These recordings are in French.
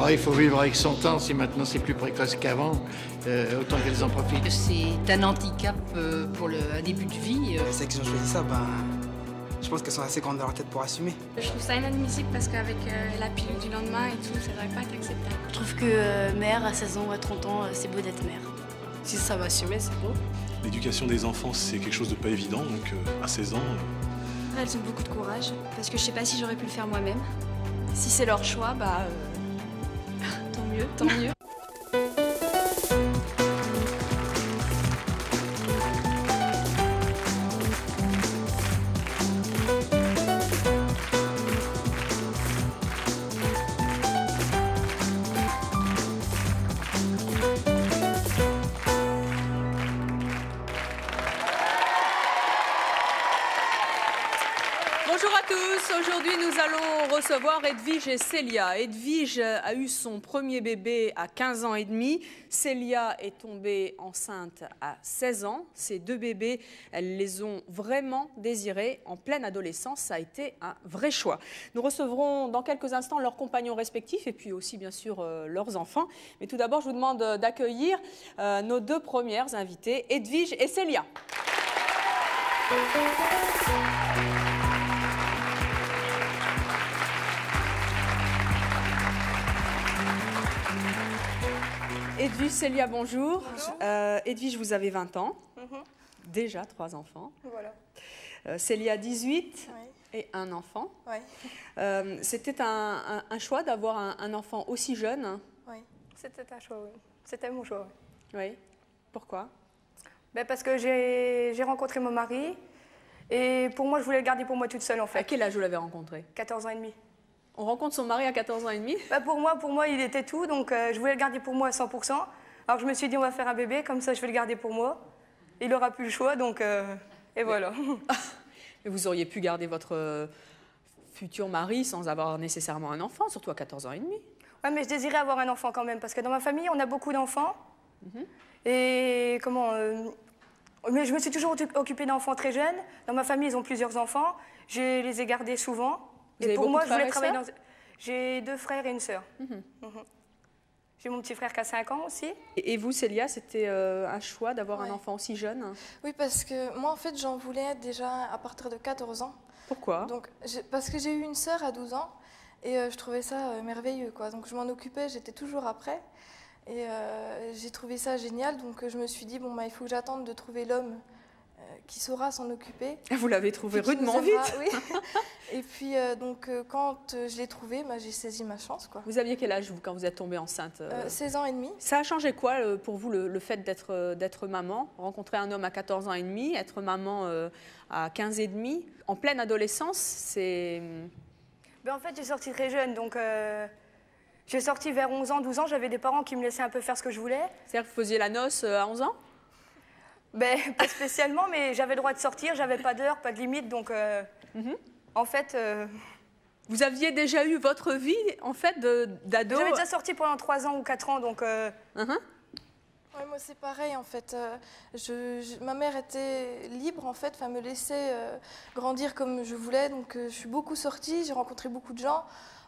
Ah, il faut vivre avec son temps. Si maintenant c'est plus précoce qu'avant, autant qu'elles en profitent. C'est un handicap pour un début de vie. Celles qui ont choisi ça, je pense qu'elles sont assez grandes dans leur tête pour assumer. Je trouve ça inadmissible parce qu'avec la pilule du lendemain et tout, ça devrait pas être acceptable. Je trouve que mère à 16 ans ou à 30 ans, c'est beau d'être mère. Si ça va assumer, c'est beau. L'éducation des enfants, c'est quelque chose de pas évident, donc à 16 ans... Elles ont beaucoup de courage, parce que je sais pas si j'aurais pu le faire moi-même. Si c'est leur choix, Tant mieux, tant mieux. Bonjour à tous, aujourd'hui nous allons recevoir Edwige et Célia. Edwige a eu son premier bébé à 15 ans et demi, Célia est tombée enceinte à 16 ans. Ces deux bébés, elles les ont vraiment désirés en pleine adolescence, ça a été un vrai choix. Nous recevrons dans quelques instants leurs compagnons respectifs et puis aussi bien sûr leurs enfants. Mais tout d'abord je vous demande d'accueillir nos deux premières invitées, Edwige et Célia. Edwige, Célia, bonjour. Edwige, vous avez 20 ans, déjà 3 enfants. voilà. Célia, 18 Oui. et un enfant. Oui. C'était un choix d'avoir un enfant aussi jeune. Oui. C'était un choix, oui. C'était mon choix, oui. Oui. Pourquoi? Parce que j'ai rencontré mon mari et pour moi, je voulais le garder pour moi toute seule en fait. À quel âge vous l'avez rencontré? 14 ans et demi. On rencontre son mari à 14 ans et demi? Pour moi, il était tout, donc je voulais le garder pour moi à 100%. Alors je me suis dit, on va faire un bébé, comme ça je vais le garder pour moi. Il n'aura plus le choix, donc et voilà. Et vous auriez pu garder votre futur mari sans avoir nécessairement un enfant, surtout à 14 ans et demi. Ouais, mais je désirais avoir un enfant quand même, parce que dans ma famille, on a beaucoup d'enfants. Et mais je me suis toujours occupée d'enfants très jeunes. Dans ma famille, ils ont plusieurs enfants. Je les ai gardés souvent. Vous avez pour moi, beaucoup je voulais de frères et travailler dans... J'ai 2 frères et une sœur. J'ai mon petit frère qui a 5 ans aussi. Et vous, Célia, c'était un choix d'avoir un enfant aussi jeune? Oui, parce que moi, en fait, j'en voulais déjà à partir de 14 ans. Pourquoi? Donc, parce que j'ai eu une sœur à 12 ans et je trouvais ça merveilleux, quoi. Donc, je m'en occupais, j'étais toujours après. Et j'ai trouvé ça génial, donc je me suis dit, bon, il faut que j'attende de trouver l'homme qui saura s'en occuper. Vous l'avez trouvé rudement vite. Oui. Et puis, quand je l'ai trouvé, j'ai saisi ma chance, quoi. Vous aviez quel âge, vous, quand vous êtes tombée enceinte? 16 ans et demi. Ça a changé quoi, pour vous, le fait d'être maman? Rencontrer un homme à 14 ans et demi, être maman à 15 et demi, en pleine adolescence, c'est... En fait, j'ai sorti très jeune, donc... J'ai sorti vers 11 ans, 12 ans, j'avais des parents qui me laissaient un peu faire ce que je voulais. C'est-à-dire que vous faisiez la noce à 11 ans? Pas spécialement, mais j'avais le droit de sortir, j'avais pas d'heure, pas de limite, donc en fait... Vous aviez déjà eu votre vie, en fait, d'ado? J'avais déjà sorti pendant 3 ans ou 4 ans, donc... Oui, moi c'est pareil en fait. Ma mère était libre en fait, me laissait grandir comme je voulais, donc je suis beaucoup sortie, j'ai rencontré beaucoup de gens.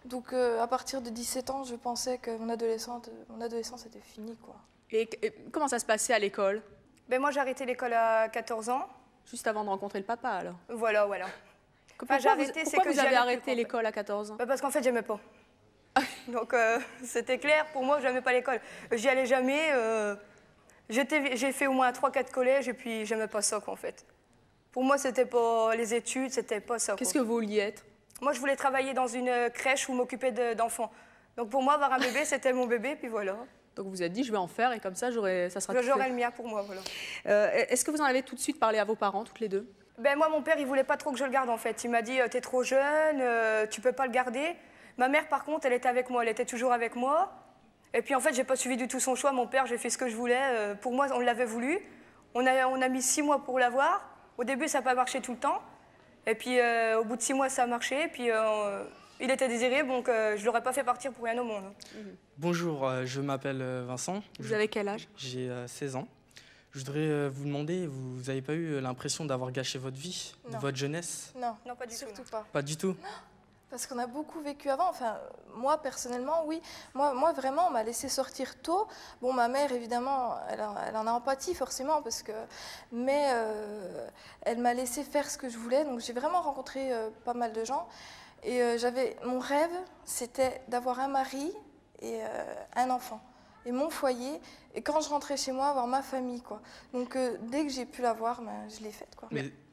Donc à partir de 17 ans, je pensais que mon adolescence était finie, quoi. Et comment ça se passait à l'école? Moi j'ai arrêté l'école à 14 ans. Juste avant de rencontrer le papa alors? Voilà. Pourquoi vous avez arrêté l'école à 14 ans? Parce qu'en fait j'aimais pas. Donc c'était clair, pour moi j'aimais pas l'école. J'y allais jamais. J'ai fait au moins 3-4 collèges et puis j'aimais pas ça, quoi, en fait. Pour moi c'était pas les études, c'était pas ça. Qu'est-ce que vous vouliez être? Moi, je voulais travailler dans une crèche ou m'occuper d'enfants. Donc, pour moi, avoir un bébé, c'était mon bébé, puis voilà. Donc, vous vous êtes dit, je vais en faire et comme ça, ça sera tout fait. J'aurai le mien pour moi, voilà. Est-ce que vous en avez tout de suite parlé à vos parents, toutes les deux? Moi, mon père, il voulait pas trop que je le garde, en fait. Il m'a dit, t'es trop jeune, tu peux pas le garder. Ma mère, par contre, elle était avec moi, elle était toujours avec moi. Et puis, en fait, j'ai pas suivi du tout son choix. Mon père, j'ai fait ce que je voulais. Pour moi, on l'avait voulu. On a mis 6 mois pour l'avoir. Au début, ça n'a pas marché tout le temps. Et puis, au bout de 6 mois, ça a marché. Et puis, il était désiré, donc je ne l'aurais pas fait partir pour rien au monde. Bonjour, je m'appelle Vincent. Vous avez quel âge? J'ai 16 ans. Je voudrais vous demander, vous n'avez pas eu l'impression d'avoir gâché votre vie, votre jeunesse? Non, pas du tout. Surtout pas. Pas du tout? Parce qu'on a beaucoup vécu avant. Enfin, moi, personnellement, oui. Moi vraiment, on m'a laissé sortir tôt. Bon, ma mère, évidemment, elle en a empathie, forcément, mais elle m'a laissé faire ce que je voulais. Donc, j'ai vraiment rencontré pas mal de gens. Et mon rêve, c'était d'avoir un mari et un enfant. Et mon foyer. Et quand je rentrais chez moi, avoir ma famille, quoi. Donc, dès que j'ai pu l'avoir, je l'ai faite, quoi.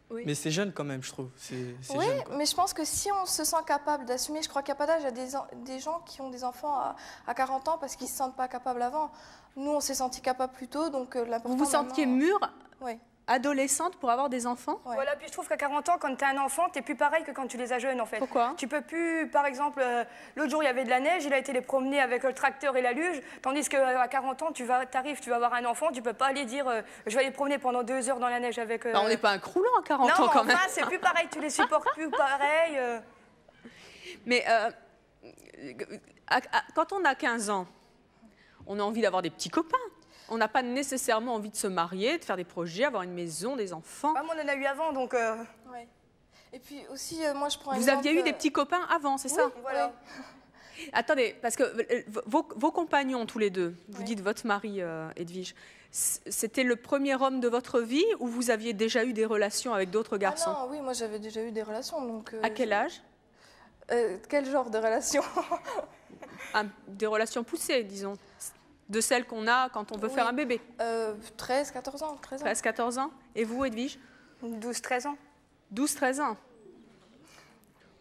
Mais c'est jeune quand même, je trouve. Oui, jeune, mais je pense que si on se sent capable d'assumer, je crois qu'il n'y a pas d'âge, il y a des gens qui ont des enfants à 40 ans parce qu'ils ne se sentent pas capables avant. Nous, on s'est sentis capables plus tôt, donc l'important... Vous vous sentiez mûre, oui, adolescente pour avoir des enfants? Ouais. Voilà, puis je trouve qu'à 40 ans, quand tu as un enfant, tu n'es plus pareil que quand tu les as jeunes, en fait. Pourquoi? Tu peux plus, par exemple, l'autre jour, il y avait de la neige, il a été les promener avec le tracteur et la luge, tandis qu'à 40 ans, tu vas avoir un enfant, tu peux pas aller dire je vais aller promener pendant 2 heures dans la neige avec... on n'est pas un croulant à 40 ans, quand même. Non, enfin, c'est plus pareil, tu les supportes plus pareil. Mais quand on a 15 ans, on a envie d'avoir des petits copains. On n'a pas nécessairement envie de se marier, de faire des projets, avoir une maison, des enfants. Moi, on en a eu avant, donc... Ouais. Et puis aussi, moi, je prends un Vous exemple... aviez eu des petits copains avant, c'est ça? Voilà. Oui. Attendez, parce que vos compagnons, tous les deux, vous dites votre mari, Edwige, c'était le premier homme de votre vie ou vous aviez déjà eu des relations avec d'autres garçons? Ah non, oui, moi, j'avais déjà eu des relations, donc... À quel âge? Quel genre de relation? Des relations poussées, disons. De celles qu'on a quand on veut faire un bébé. 13, 14 ans. 13 ans. 13, 14 ans. Et vous, Edwige? 12, 13 ans. 12, 13 ans.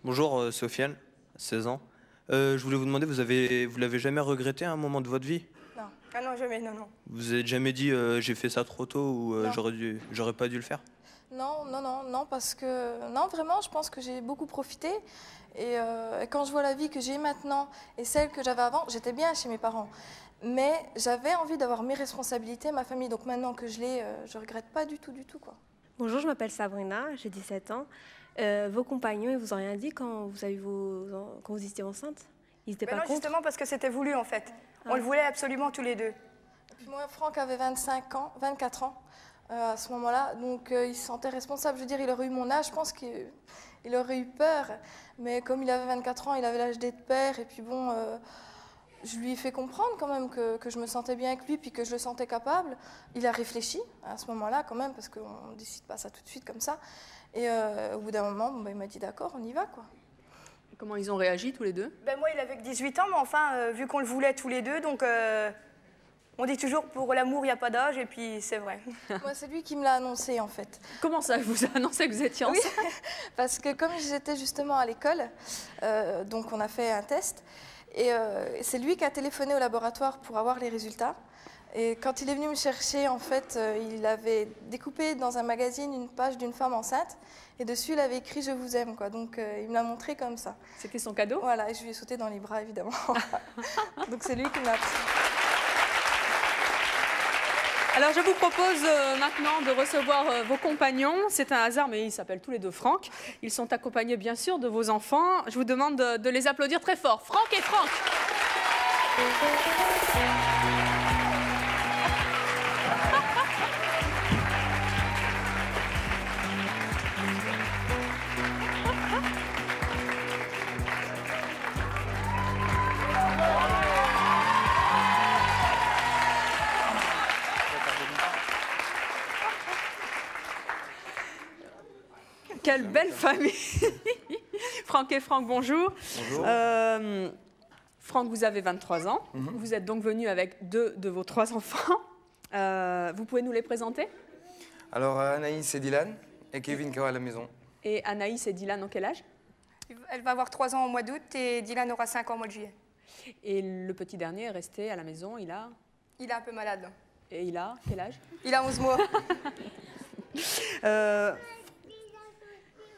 Bonjour, Sofiane, 16 ans. Je voulais vous demander, vous l'avez jamais regretté à un moment de votre vie? Non. Ah non, jamais, non. Vous n'avez jamais dit j'ai fait ça trop tôt ou j'aurais pas dû le faire? Non, parce que... Non, vraiment, je pense que j'ai beaucoup profité. Et quand je vois la vie que j'ai maintenant et celle que j'avais avant, j'étais bien chez mes parents. Mais j'avais envie d'avoir mes responsabilités, ma famille. Donc maintenant que je l'ai, je ne regrette pas du tout, quoi. Bonjour, je m'appelle Sabrina, j'ai 17 ans. Vos compagnons, ils vous ont rien dit quand vous étiez enceinte? Ils n'étaient pas contre? Justement parce que c'était voulu, en fait. On le voulait absolument tous les deux. Et puis moi, Franck avait 24 ans à ce moment-là. Donc il se sentait responsable. Je veux dire, il aurait eu mon âge, je pense qu'il aurait eu peur. Mais comme il avait 24 ans, il avait l'âge d'être père. Et puis bon... je lui ai fait comprendre quand même que je me sentais bien avec lui puis que je le sentais capable. Il a réfléchi à ce moment-là quand même parce qu'on ne décide pas ça tout de suite comme ça. Et au bout d'un moment, il m'a dit d'accord, on y va, quoi. Et comment ils ont réagi tous les deux? Moi, il avait que 18 ans, mais enfin, vu qu'on le voulait tous les deux, donc on dit toujours pour l'amour, il n'y a pas d'âge, et puis c'est vrai. Moi, c'est lui qui me l'a annoncé, en fait. Comment ça, vous a annoncé que vous étiez enceinte? Oui, parce que comme j'étais justement à l'école, donc on a fait un test. Et c'est lui qui a téléphoné au laboratoire pour avoir les résultats. Et quand il est venu me chercher, en fait, il avait découpé dans un magazine une page d'une femme enceinte. Et dessus, il avait écrit « Je vous aime », quoi. Donc, il me l'a montré comme ça. C'était son cadeau? Voilà, et je lui ai sauté dans les bras, évidemment. Donc, c'est lui qui m'a appris. Alors, je vous propose maintenant de recevoir vos compagnons. C'est un hasard, mais ils s'appellent tous les deux Franck. Ils sont accompagnés, bien sûr, de vos enfants. Je vous demande de les applaudir très fort. Franck et Franck. Quelle belle famille. Franck et Franck, bonjour. Bonjour. Franck, vous avez 23 ans. Vous êtes donc venu avec 2 de vos 3 enfants. Vous pouvez nous les présenter? Alors, Anaïs et Dylan, et Kevin qui est à la maison. Et Anaïs et Dylan, en quel âge? Elle va avoir 3 ans au mois d'août et Dylan aura 5 ans au mois de juillet. Et le petit dernier est resté à la maison, il a? Il est un peu malade. Et il a quel âge? Il a 11 mois.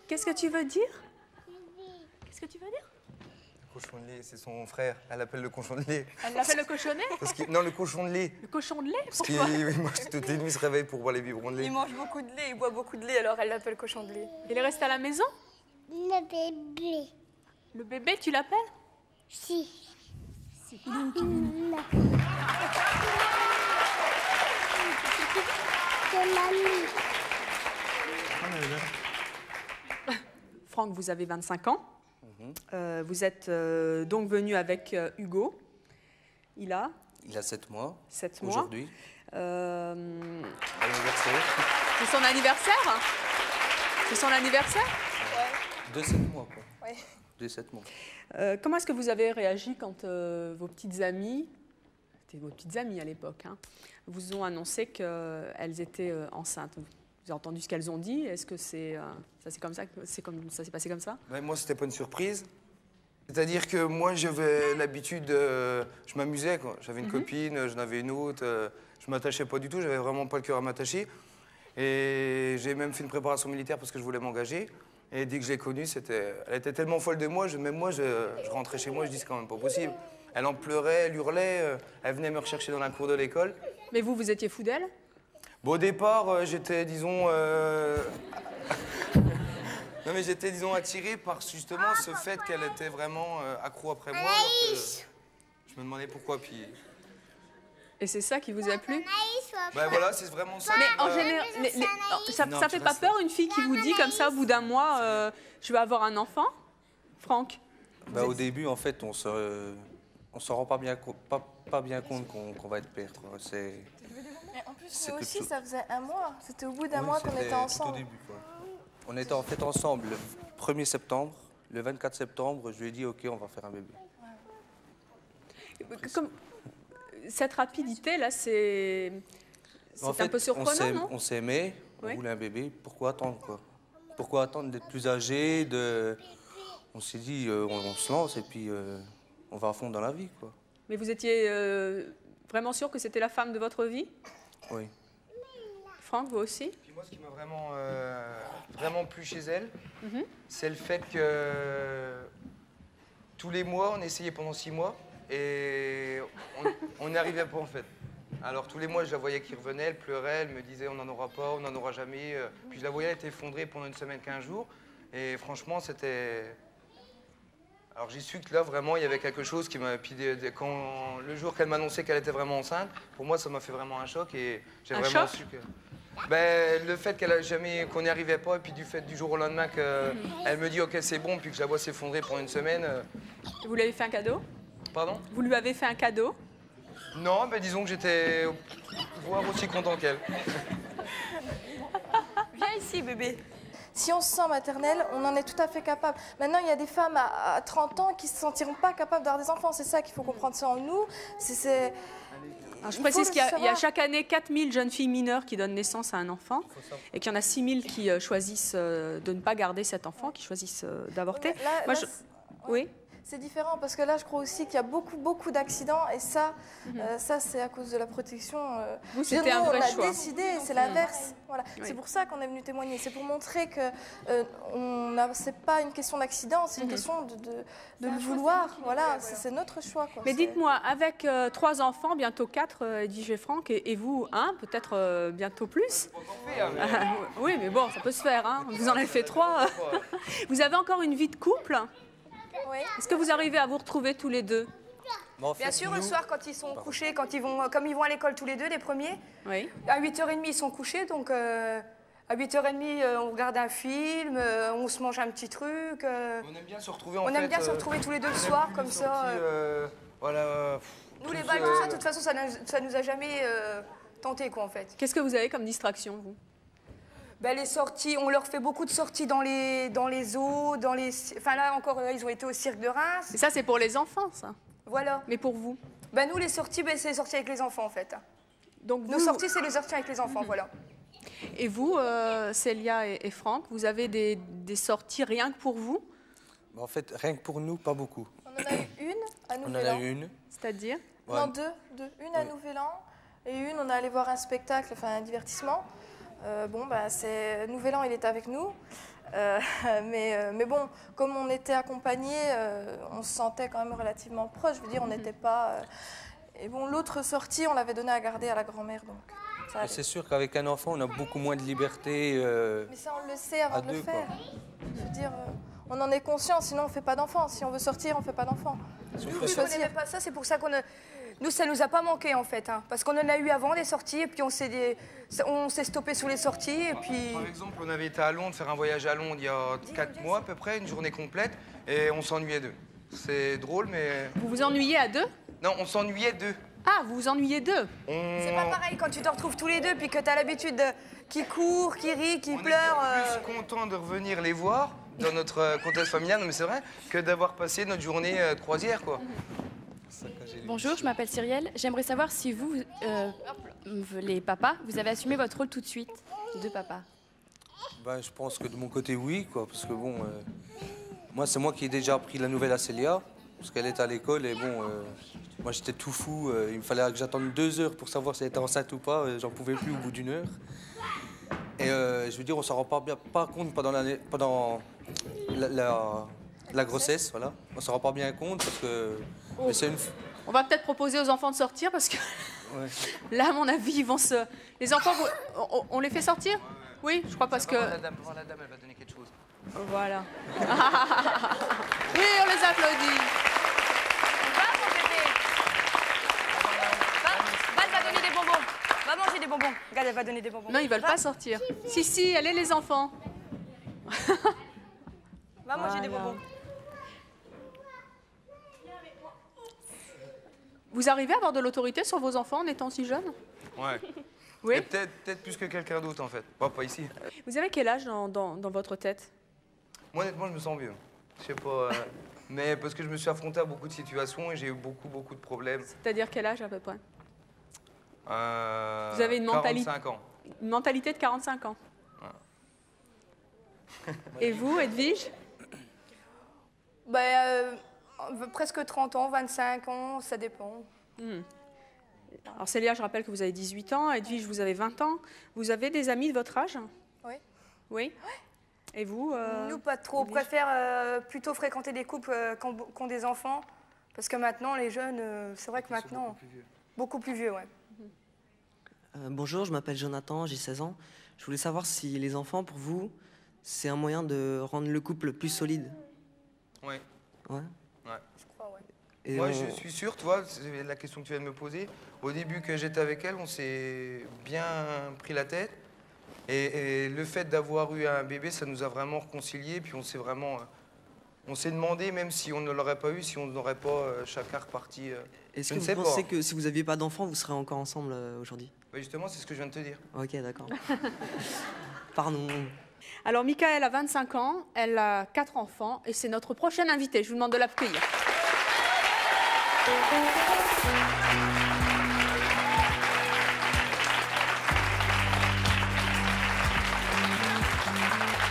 Qu'est-ce que tu veux dire? Qu'est-ce que tu veux dire? Le cochon de lait, c'est son frère. Elle l'appelle le cochon de lait. Elle l'appelle le cochonnet? Non, le cochon de lait. Le cochon de lait? Parce qu'il mange toutes les nuits, il se réveille pour boire les biberons de lait. Il mange beaucoup de lait, il boit beaucoup de lait, alors elle l'appelle cochon de lait. Il est resté à la maison? Le bébé. Le bébé, tu l'appelles? Si. Si. C'est mamie. Franck, vous avez 25 ans. Vous êtes donc venu avec Hugo. Il a 7 mois. 7 mois. Aujourd'hui. C'est son anniversaire? C'est son anniversaire? De 7 mois, quoi. Ouais. De 7 mois. Comment est-ce que vous avez réagi quand vos petites amies, c'était vos petites amies à l'époque, hein, vous ont annoncé qu'elles étaient enceintes? Vous avez entendu ce qu'elles ont dit? Est-ce que ça s'est passé comme ça? Moi, c'était pas une surprise. C'est-à-dire que moi, j'avais l'habitude, je m'amusais, quoi. J'avais une copine, j'en avais une autre, je m'attachais pas du tout, j'avais vraiment pas le cœur à m'attacher. Et j'ai même fait une préparation militaire parce que je voulais m'engager. Et dès que je l'ai connue, elle était tellement folle de moi, même moi, je rentrais chez moi, je dis c'est quand même pas possible. Elle en pleurait, elle hurlait, elle venait me rechercher dans la cour de l'école. Mais vous étiez fou d'elle? Bon, au départ, j'étais, disons... Non, mais j'étais, disons, attiré par justement ce fait qu'elle était vraiment accro après moi. Alors que je me demandais pourquoi, puis... Et c'est ça qui vous a plu? Ben voilà, c'est vraiment ça. Mais en général, ça fait pas peur une fille qui vous dit comme ça au bout d'un mois, je vais avoir un enfant? Franck? Au début, en fait, on s'en rend pas bien compte qu'on va être père. Mais en plus, nous aussi, ça faisait un mois. C'était au bout d'un mois qu'on était ensemble. Au début, quoi. On était en fait ensemble le 1er septembre. Le 24 septembre, je lui ai dit, OK, on va faire un bébé. Comme cette rapidité-là, c'est un peu surprenant, non? On s'aimait, on voulait un bébé. Pourquoi attendre, quoi? Pourquoi attendre d'être plus âgé On s'est dit, on se lance et puis on va à fond dans la vie, quoi. Mais vous étiez vraiment sûr que c'était la femme de votre vie? Oui. Franck, vous aussi? Puis moi, ce qui m'a vraiment plu chez elle, c'est le fait que tous les mois, on essayait pendant 6 mois et on n'y arrivait pas en fait. Alors tous les mois, je la voyais qui revenait, elle pleurait, elle me disait on n'en aura pas, on n'en aura jamais. Puis je la voyais, elle était effondrée pendant une semaine, 15 jours. Et franchement, c'était... Alors j'ai su que là, vraiment, il y avait quelque chose qui m'a... Puis le jour qu'elle m'annonçait qu'elle était vraiment enceinte, pour moi, ça m'a fait vraiment un choc et j'ai vraiment su que... le fait qu'on n'y arrivait pas, et puis du jour au lendemain qu'elle me dit ok c'est bon, puis que je la vois s'effondrer pendant une semaine. Vous lui avez fait un cadeau? Pardon? Vous lui avez fait un cadeau? Non, disons que j'étais voire aussi content qu'elle. Viens ici bébé. Si on se sent maternelle, on en est tout à fait capable. Maintenant, il y a des femmes à 30 ans qui ne se sentiront pas capables d'avoir des enfants. C'est ça qu'il faut comprendre ça en nous. Alors, je précise qu'il y a chaque année 4000 jeunes filles mineures qui donnent naissance à un enfant et qu'il y en a 6000 qui choisissent de ne pas garder cet enfant, qui choisissent d'avorter. Oui. C'est différent parce que là, je crois aussi qu'il y a beaucoup d'accidents et ça, ça c'est à cause de la protection. Vous, c'était un vrai choix. On a décidé, c'est l'inverse. Voilà. Oui. C'est pour ça qu'on est venu témoigner. C'est pour montrer que c'est pas une question d'accident, c'est une question de le vouloir. Voilà, c'est notre choix. Quoi. Mais dites-moi, avec 3 enfants, bientôt 4, Edwige et Franck, et vous, peut-être bientôt plus. Oui, mais bon, ça peut se faire. Hein. Vous en avez fait 3. Vous avez encore une vie de couple? Oui. Est-ce que vous arrivez à vous retrouver tous les deux? Bien sûr, le soir, quand ils sont couchés, comme ils vont à l'école tous les deux, les premiers, oui. À 8h30, ils sont couchés, donc à 8h30, on regarde un film, on se mange un petit truc. On aime bien se retrouver, On aime bien se retrouver tous les deux le soir, comme ça. Voilà. Nous, les balles, tout ça, de toute façon, ça nous a jamais tenté, quoi, en fait. Qu'est-ce que vous avez comme distraction, vous? Les sorties, on leur fait beaucoup de sorties dans les eaux, Enfin là encore, ils ont été au cirque de Reims. Et ça, c'est pour les enfants, ça? Voilà. Mais pour vous? Nous, les sorties, c'est les sorties avec les enfants, en fait. Donc Nos sorties, c'est les sorties avec les enfants, voilà. Et vous, Célia et Franck, vous avez des sorties rien que pour vous? En fait, rien que pour nous, pas beaucoup. On en a eu une à Nouvel An. On en a eu une. C'est-à-dire? Non, deux. Une à Nouvel An et une, on est allé voir un spectacle, enfin un divertissement. Nouvel An, il était avec nous. Mais bon, comme on était accompagnés, on se sentait quand même relativement proche. Je veux dire, on n'était pas... Et bon, l'autre sortie, on l'avait donnée à garder à la grand-mère. C'est sûr qu'avec un enfant, on a beaucoup moins de liberté. Mais ça, on le sait avant de le faire. Je veux dire, on en est conscient, sinon on ne fait pas d'enfant. Si on veut sortir, on ne fait pas d'enfant. Nous, on n'aimait pas ça, c'est pour ça qu'on a... Nous, ça nous a pas manqué en fait, hein, parce qu'on en a eu avant des sorties et puis on s'est stoppé sous les sorties et puis... Par exemple, on avait été à Londres, faire un voyage à Londres il y a 4 mois à peu près, une journée complète, et on s'ennuyait d'eux. C'est drôle, mais... Vous vous ennuyez à 2? Non, on s'ennuyait d'eux. Ah, vous vous ennuyez d'eux? C'est pas pareil quand tu te retrouves tous les deux puis que t'as l'habitude qui court, qui rit, qui pleure. On est plus content de revenir les voir dans notre contexte familial, non mais c'est vrai, que d'avoir passé notre journée de croisière, quoi. Bonjour, je m'appelle Cyrielle. J'aimerais savoir si vous, les papas, vous avez assumé votre rôle tout de suite de papa. Ben, je pense que de mon côté, oui, quoi, parce que bon, moi, c'est moi qui ai déjà appris la nouvelle à Célia, parce qu'elle était à l'école et bon, moi j'étais tout fou. Il me fallait que j'attende 2 heures pour savoir si elle était enceinte ou pas. J'en pouvais plus au bout d'1 heure. Et je veux dire, on s'en rend pas compte pendant la grossesse, voilà. On s'en rend pas bien compte parce que. Oh. On va peut-être proposer aux enfants de sortir parce que ouais. Là, à mon avis, ils vont se. Les enfants, on les fait sortir? Oui, je crois parce que. La dame, elle va donner quelque chose. Voilà. Oui, on les applaudit. Va, mon bébé. Va, elle va donner des bonbons. Va manger des bonbons. Regarde, elle va donner des bonbons. Non, ils veulent pas sortir. Si, allez les enfants. Va manger des bonbons. Vous arrivez à avoir de l'autorité sur vos enfants en étant si jeune? Ouais. Oui. Et peut-être plus que quelqu'un d'autre, en fait. Bon, pas ici. Vous avez quel âge dans votre tête? Moi, honnêtement, je me sens vieux. Je sais pas. Mais parce que je me suis affronté à beaucoup de situations et j'ai eu beaucoup de problèmes. C'est-à-dire quel âge à peu près? Vous avez une mentalité. 45 ans. Une mentalité de 45 ans. Ouais. Et vous, Edwige? Presque 30 ans, 25 ans, ça dépend. Alors Célia, je rappelle que vous avez 18 ans, Edwige, vous avez 20 ans. Vous avez des amis de votre âge? Oui. Oui? Et vous Nous, pas trop. On préfère plutôt fréquenter des couples qui ont des enfants. Parce que maintenant, les jeunes, c'est vrai que maintenant... Beaucoup plus vieux, ouais. Bonjour, je m'appelle Jonathan, j'ai 16 ans. Je voulais savoir si les enfants, pour vous, c'est un moyen de rendre le couple plus solide. Oui. Ouais. Ouais. Je crois, ouais. Et moi, je suis sûr, tu vois, c'est la question que tu viens de me poser. Au début que j'étais avec elle, on s'est bien pris la tête. Et le fait d'avoir eu un bébé, ça nous a vraiment réconciliés. Puis on s'est vraiment... on s'est demandé, même si on ne l'aurait pas eu, si on n'aurait pas chacun reparti... Est-ce que vous pensez que si vous n'aviez pas d'enfant, vous serez encore ensemble aujourd'hui? Bah justement, c'est ce que je viens de te dire. Ok, d'accord. Pardon. Alors, Michael a 25 ans, elle a 4 enfants, et c'est notre prochaine invitée. Je vous demande de l'accueillir.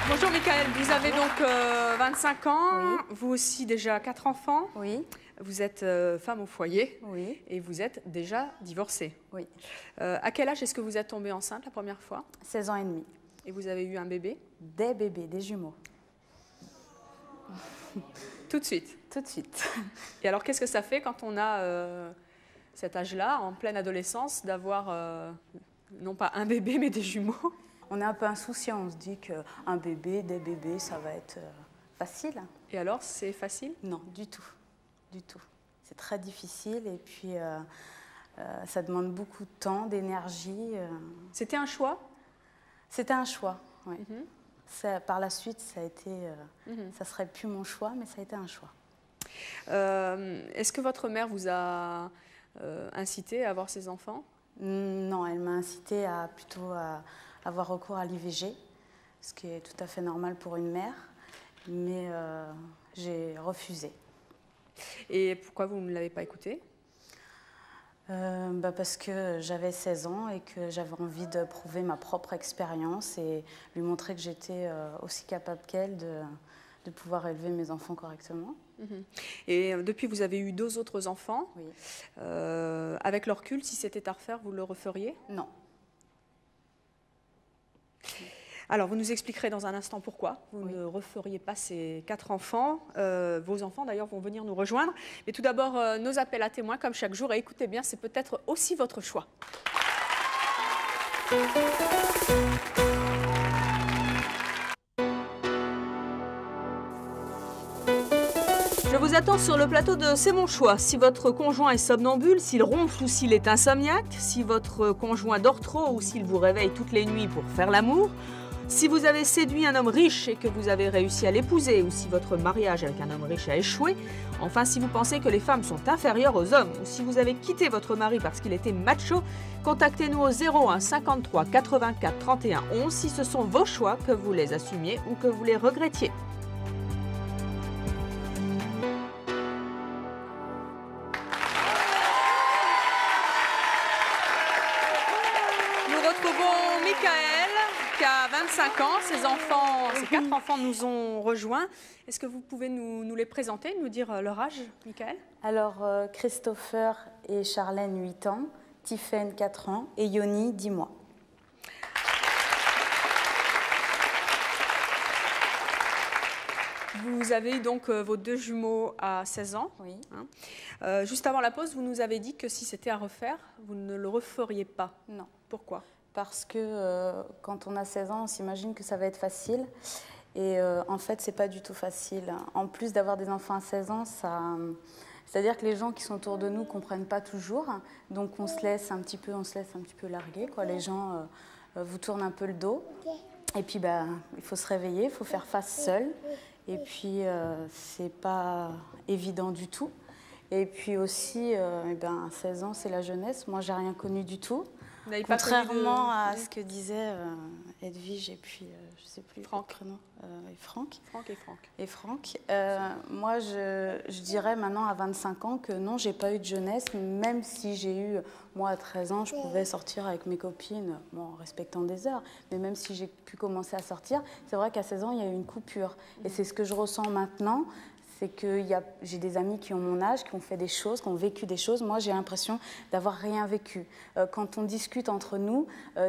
Bonjour Michael, vous avez donc 25 ans, oui. Vous aussi déjà 4 enfants. Oui. Vous êtes femme au foyer, oui. Et vous êtes déjà divorcée. Oui. À quel âge est-ce que vous êtes tombée enceinte la première fois? 16 ans et demi. Et vous avez eu un bébé? Des bébés, des jumeaux. Tout de suite? Tout de suite. Et alors qu'est-ce que ça fait quand on a cet âge-là, en pleine adolescence, d'avoir non pas un bébé mais des jumeaux? On est un peu insouciant, on se dit qu'un bébé, des bébés, ça va être facile. Et alors, c'est facile? Non, du tout. Du tout. C'est très difficile et puis ça demande beaucoup de temps, d'énergie. C'était un choix? C'était un choix, oui. Par la suite, ça a été, ça serait plus mon choix, mais ça a été un choix. Est-ce que votre mère vous a incité à avoir ces enfants? Non, elle m'a incité à plutôt avoir recours à l'IVG, ce qui est tout à fait normal pour une mère, mais j'ai refusé. Et pourquoi vous ne l'avez pas écouté? Parce que j'avais 16 ans et que j'avais envie de prouver ma propre expérience et lui montrer que j'étais aussi capable qu'elle de pouvoir élever mes enfants correctement. Et depuis, vous avez eu 2 autres enfants. Oui. Avec le recul, si c'était à refaire, vous le referiez? Non. Alors, vous nous expliquerez dans un instant pourquoi vous ne referiez pas ces 4 enfants. Vos enfants, d'ailleurs, vont venir nous rejoindre. Mais tout d'abord, nos appels à témoins, comme chaque jour. Et écoutez bien, c'est peut-être aussi votre choix. Je vous attends sur le plateau de C'est mon choix. Si votre conjoint est somnambule, s'il ronfle ou s'il est insomniaque, si votre conjoint dort trop ou s'il vous réveille toutes les nuits pour faire l'amour, si vous avez séduit un homme riche et que vous avez réussi à l'épouser, ou si votre mariage avec un homme riche a échoué, enfin si vous pensez que les femmes sont inférieures aux hommes, ou si vous avez quitté votre mari parce qu'il était macho, contactez-nous au 01 53 84 31 11 si ce sont vos choix, que vous les assumiez ou que vous les regrettiez. Nous retrouvons Michael, qui a 25 ans. Ses 4 enfants nous ont rejoints. Est-ce que vous pouvez nous les présenter, nous dire leur âge, Michael? Alors, Christopher et Charlène, 8 ans, Tiffaine, 4 ans, et Yoni, 10 mois. Vous avez eu donc vos 2 jumeaux à 16 ans. Oui. Hein. Juste avant la pause, vous nous avez dit que si c'était à refaire, vous ne le referiez pas. Non. Pourquoi? Parce que quand on a 16 ans, on s'imagine que ça va être facile. Et en fait, c'est pas du tout facile. En plus d'avoir des enfants à 16 ans, c'est-à-dire que les gens qui sont autour de nous ne comprennent pas toujours. Donc on se laisse un petit peu larguer, quoi. Les gens vous tournent un peu le dos. Et puis il faut se réveiller, il faut faire face seul. Et puis c'est pas évident du tout. Et puis aussi, à 16 ans, c'est la jeunesse. Moi, j'ai rien connu du tout. Contrairement à ce que disaient Edwige et puis, je sais plus, Franck. Et Franck. Moi, je dirais maintenant à 25 ans que non, j'ai pas eu de jeunesse, même si j'ai eu, moi à 13 ans, je pouvais sortir avec mes copines, bon, en respectant des heures, mais même si j'ai pu commencer à sortir, c'est vrai qu'à 16 ans, il y a eu une coupure. Et c'est ce que je ressens maintenant. C'est que j'ai des amis qui ont mon âge, qui ont fait des choses, qui ont vécu des choses. Moi, j'ai l'impression d'avoir rien vécu. Quand on discute entre nous,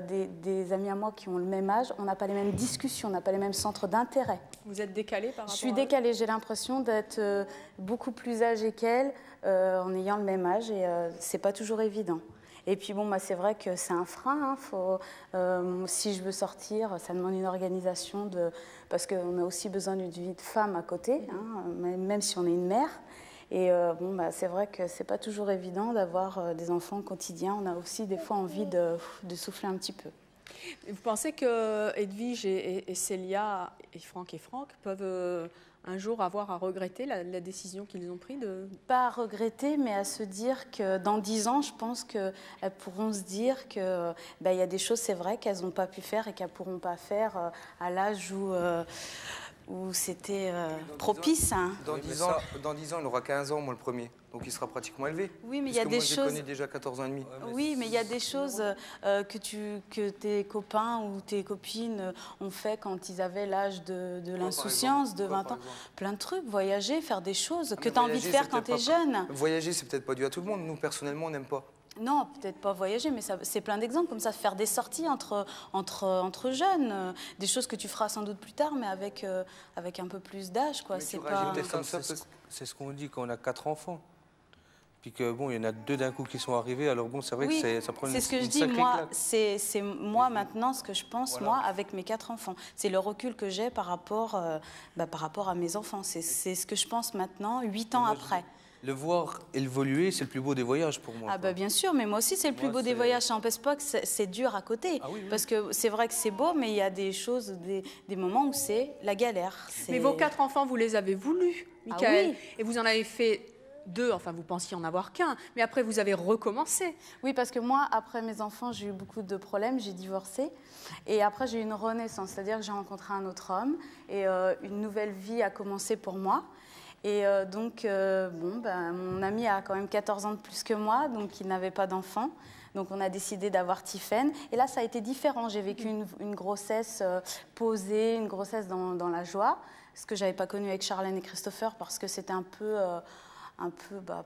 des amis à moi qui ont le même âge, on n'a pas les mêmes discussions, on n'a pas les mêmes centres d'intérêt. Vous êtes décalée par rapport Je suis décalée. J'ai l'impression d'être beaucoup plus âgée qu'elle en ayant le même âge et c'est pas toujours évident. Et puis bon, c'est vrai que c'est un frein. Si je veux sortir, ça demande une organisation parce qu'on a aussi besoin d'une vie de femme à côté, même si on est une mère. Et c'est vrai que c'est pas toujours évident d'avoir des enfants au quotidien. On a aussi des fois envie de souffler un petit peu. Vous pensez que Edwige et Célia et Franck peuvent un jour avoir à regretter la décision qu'ils ont prise Pas à regretter, mais à se dire que dans 10 ans, je pense qu'elles pourront se dire qu'il y a des choses, c'est vrai, qu'elles n'ont pas pu faire et qu'elles ne pourront pas faire à l'âge où c'était propice. Dans 10 ans, il aura 15 ans, moi le premier. Donc il sera pratiquement élevé. Oui, mais il y a des choses... Moi, je connais déjà 14 ans et demi. Oui, mais il y a des choses que tes copains ou tes copines ont fait quand ils avaient l'âge de l'insouciance, de 20 ans. Plein de trucs, voyager, faire des choses que tu as envie de faire quand tu es jeune. Voyager, c'est peut-être pas dû à tout le monde. Nous, personnellement, on n'aime pas. Non, peut-être pas voyager, mais c'est plein d'exemples comme ça, faire des sorties entre jeunes, des choses que tu feras sans doute plus tard, mais avec un peu plus d'âge, quoi. C'est pas... C'est ce qu'on dit quand on a 4 enfants. Puis que bon, il y en a 2 d'un coup qui sont arrivés, alors bon, c'est vrai que ça prend une sacrée claque. C'est ce que je dis, moi, c'est moi maintenant ce que je pense, moi, avec mes 4 enfants. C'est le recul que j'ai par rapport à mes enfants. C'est ce que je pense maintenant, 8 ans après. Le voir évoluer, c'est le plus beau des voyages pour moi. Ah bien sûr, mais moi aussi c'est le plus beau des voyages. Ça n'empêche pas que c'est dur à côté. Ah oui, oui. Parce que c'est vrai que c'est beau, mais il y a des choses, des moments où c'est la galère. Mais vos 4 enfants, vous les avez voulus, Michael. Ah oui. Et vous en avez fait 2, enfin vous pensiez en avoir qu'un, mais après vous avez recommencé. Oui, parce que moi, après mes enfants, j'ai eu beaucoup de problèmes, j'ai divorcé. Et après j'ai eu une renaissance, c'est-à-dire que j'ai rencontré un autre homme et une nouvelle vie a commencé pour moi. Et mon ami a quand même 14 ans de plus que moi, donc il n'avait pas d'enfant. Donc on a décidé d'avoir Tiffaine. Et là, ça a été différent. J'ai vécu une grossesse posée, une grossesse dans la joie, ce que je n'avais pas connu avec Charlène et Christopher parce que c'était un peu